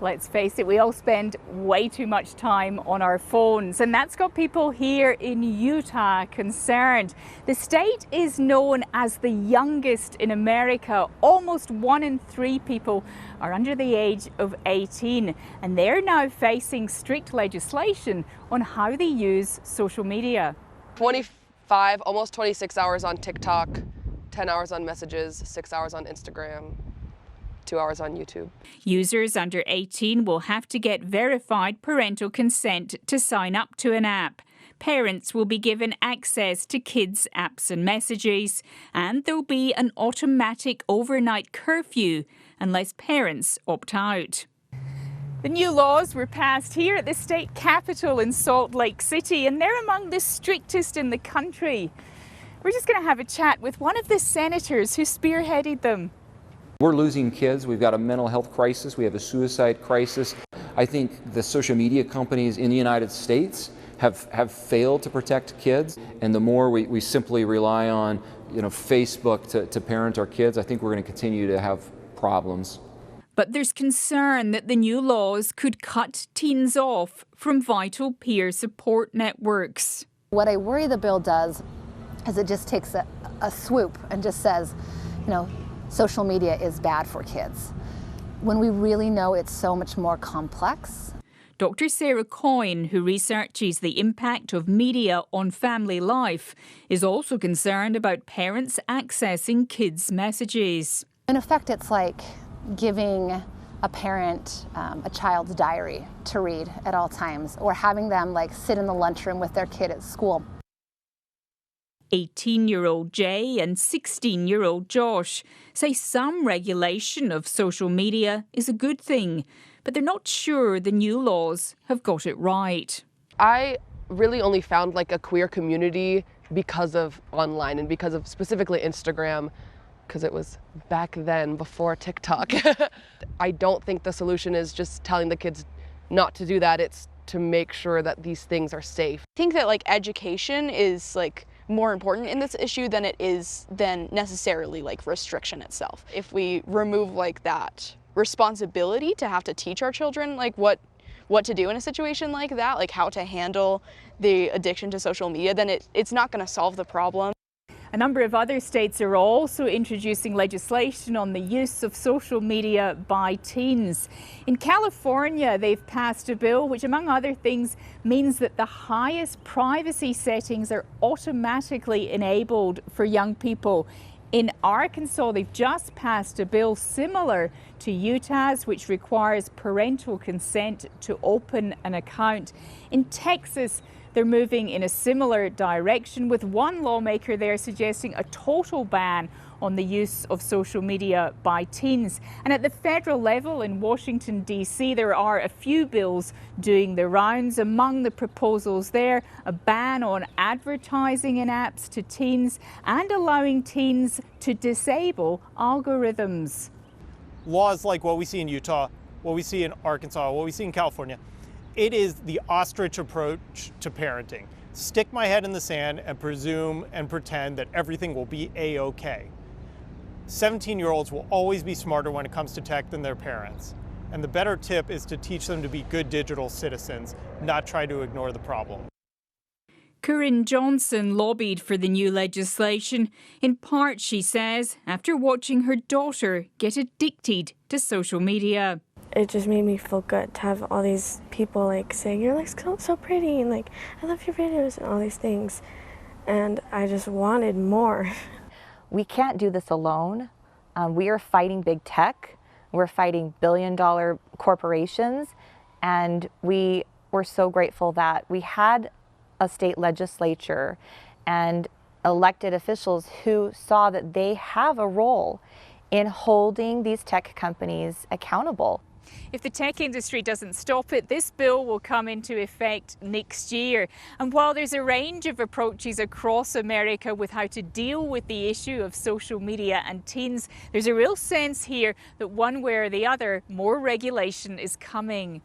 Let's face it, we all spend way too much time on our phones, and that's got people here in Utah concerned. The state is known as the youngest in America. Almost 1 in 3 people are under the age of 18, and they're now facing strict legislation on how they use social media. 25, almost 26 hours on TikTok, 10 hours on messages, 6 hours on Instagram. 2 hours on YouTube. Users under 18 will have to get verified parental consent to sign up to an app. Parents will be given access to kids' apps and messages, and there'll be an automatic overnight curfew unless parents opt out. The new laws were passed here at the state capitol in Salt Lake City, and they're among the strictest in the country. We're just going to have a chat with one of the senators who spearheaded them. We're losing kids. We've got a mental health crisis. We have a suicide crisis. I think the social media companies in the United States have failed to protect kids. And the more we simply rely on, Facebook to parent our kids, I think we're going to continue to have problems. But there's concern that the new laws could cut teens off from vital peer support networks. What I worry the bill does is it just takes a swoop and just says, social media is bad for kids, when we really know it's so much more complex. Dr. Sarah Coyne, who researches the impact of media on family life, is also concerned about parents accessing kids' messages. In effect, it's like giving a parent a child's diary to read at all times, or having them sit in the lunchroom with their kid at school. 18-year-old Jay and 16-year-old Josh say some regulation of social media is a good thing, but they're not sure the new laws have got it right. I really only found a queer community because of online and because of specifically Instagram, because it was back then before TikTok. I don't think the solution is just telling the kids not to do that. It's to make sure that these things are safe. I think that education is more important in this issue than it is necessarily restriction itself. If we remove that responsibility to have to teach our children what to do in a situation like that, how to handle the addiction to social media, then it's not going to solve the problem. A number of other states are also introducing legislation on the use of social media by teens. In California, they've passed a bill which, among other things, means that the highest privacy settings are automatically enabled for young people. In Arkansas, they've just passed a bill similar to Utah's, which requires parental consent to open an account. In Texas, they're moving in a similar direction, with one lawmaker there suggesting a total ban on the use of social media by teens. And at the federal level in Washington, D.C., there are a few bills doing the rounds. Among the proposals there, a ban on advertising in apps to teens and allowing teens to disable algorithms. Laws like what we see in Utah, what we see in Arkansas, what we see in California, it is the ostrich approach to parenting. Stick my head in the sand and presume and pretend that everything will be a-okay. 17-year-olds will always be smarter when it comes to tech than their parents. And the better tip is to teach them to be good digital citizens, not try to ignore the problem. Corinne Johnson lobbied for the new legislation, in part, she says, after watching her daughter get addicted to social media. It just made me feel good to have all these people saying, "You're so pretty," and "I love your videos," and all these things. And I just wanted more. We can't do this alone. We are fighting big tech. We're fighting billion-dollar corporations. And we were so grateful that we had a state legislature and elected officials who saw that they have a role in holding these tech companies accountable. If the tech industry doesn't stop it, this bill will come into effect next year. And while there's a range of approaches across America with how to deal with the issue of social media and teens, there's a real sense here that one way or the other, more regulation is coming.